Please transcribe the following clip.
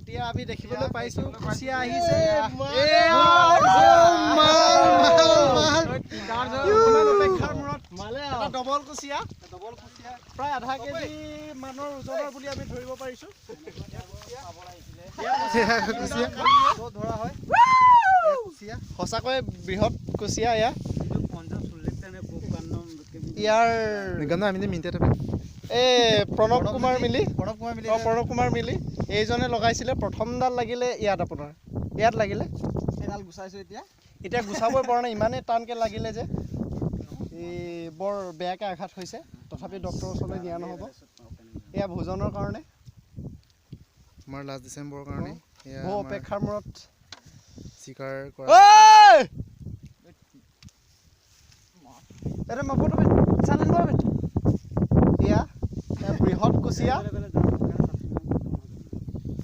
এতিয়া আমি দেখিবলৈ পাইছো কুচিয়া আহিছে ডবল কুচিয়া প্ৰায় আধা কেজি মানৰ ওজনৰ বুলি আমি ধৰিব পাৰিছো ধৰা হয় সঁচাকৈ বৃহৎ কুচিয়া এয়া ইয়াৰ প্ৰণৱ কুমাৰ মিলি এইজনে লগাইছিলে প্ৰথমডাল লাগিলে ইয়াত আপোনাৰ ইয়াত লাগিলে এইডাল গুচাইছো এতিয়া গুচাবই পৰা নাই ইমানেই টানকৈ লাগিলে যে বৰ বেয়াকৈ আঘাত হৈছে তথাপি ডক্টৰৰ ওচৰলৈ নিয়া নহ'ব এয়া ভোজনৰ কাৰণে আমাৰ লাষ্ট ডিচেম্বৰৰ কাৰণে বহু অপেক্ষাৰ মূৰত চিকাৰ কৰা এয়া বৃহৎ কুচিয়া